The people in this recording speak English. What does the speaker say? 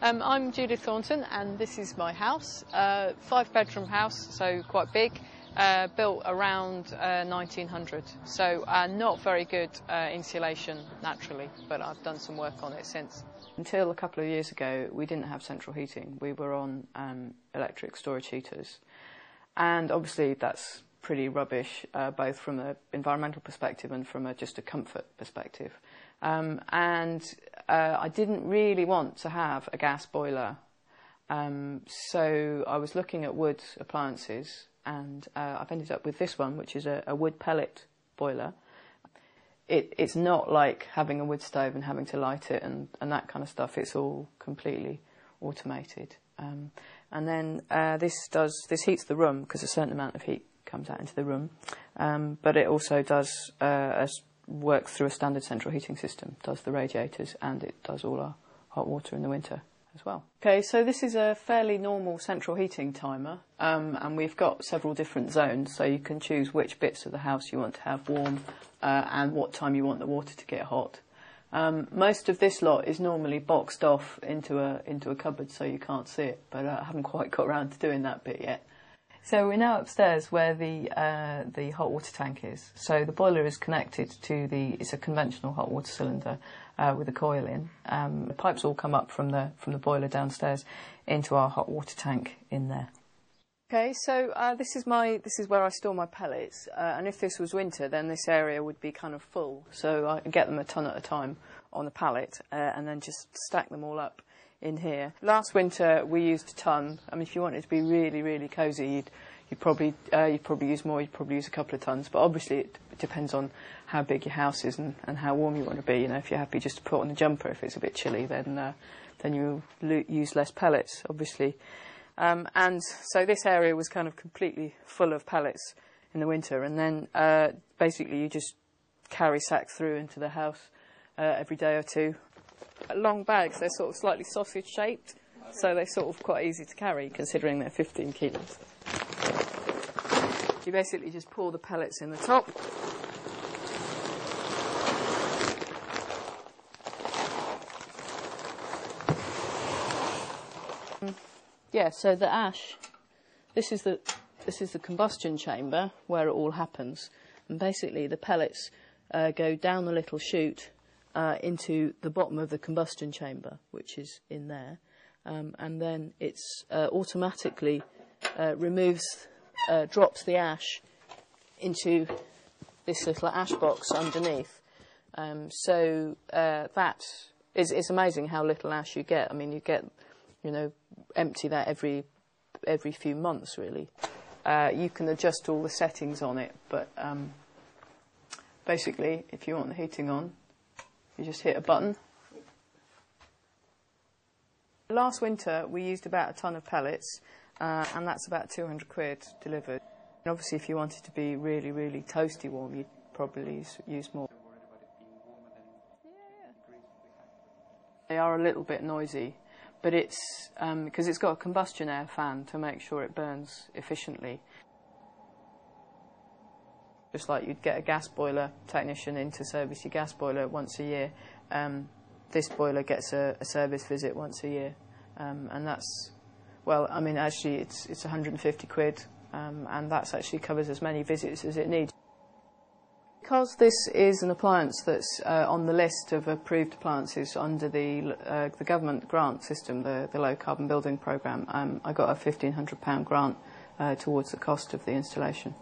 I'm Judith Thornton, and this is my house, 5-bedroom house, so quite big, built around 1900, so not very good insulation naturally, but I've done some work on it since. Until a couple of years ago, we didn't have central heating. We were on electric storage heaters, and obviously that's pretty rubbish, both from an environmental perspective and from just a comfort perspective. I didn't really want to have a gas boiler, so I was looking at wood appliances, and I've ended up with this one, which is a wood pellet boiler. It's not like having a wood stove and having to light it and that kind of stuff. It's all completely automated. And then this heats the room, because a certain amount of heat comes out into the room, but it also does works through a standard central heating system, does the radiators, and it does all our hot water in the winter as well. Okay, so this is a fairly normal central heating timer, and we've got several different zones, so you can choose which bits of the house you want to have warm and what time you want the water to get hot. Most of this lot is normally boxed off into a cupboard, so you can't see it, but I haven't quite got around to doing that bit yet. So we're now upstairs where the hot water tank is. So the boiler is connected to it's a conventional hot water cylinder with a coil in. The pipes all come up from the boiler downstairs into our hot water tank in there. Okay, so this is where I store my pellets, and if this was winter, then this area would be kind of full. So I get them a ton at a time on a pallet, and then just stack them all up in here. Last winter we used a ton. I mean, if you wanted to be really, really cosy, you'd probably use more. You'd probably use a couple of tons. But obviously it depends on how big your house is and how warm you want to be. You know, if you're happy just to put on a jumper if it's a bit chilly, then you use less pellets, obviously. And so this area was kind of completely full of pellets in the winter, and then basically you just carry sacks through into the house every day or two. Long bags, they're sort of slightly sausage shaped, so they're sort of quite easy to carry considering they're 15 kilos. You basically just pour the pellets in the top. Yeah, so the ash, this is the combustion chamber where it all happens, and basically the pellets go down the little chute into the bottom of the combustion chamber, which is in there, and then it's automatically drops the ash into this little ash box underneath. So it's amazing how little ash you get. I mean, you get, empty that every few months, really. You can adjust all the settings on it, but basically, if you want the heating on, you just hit a button. Last winter we used about a ton of pellets, and that's about 200 quid delivered. And obviously if you wanted to be really, really toasty warm, you'd probably use more. Yeah. They are a little bit noisy, but it's because it's got a combustion air fan to make sure it burns efficiently. Just like you'd get a gas boiler technician in to service your gas boiler once a year, this boiler gets a service visit once a year, and that's, well, I mean, actually it's 150 quid, and that actually covers as many visits as it needs. Because this is an appliance that's on the list of approved appliances under the government grant system, the low carbon building programme, I got a £1,500 grant towards the cost of the installation.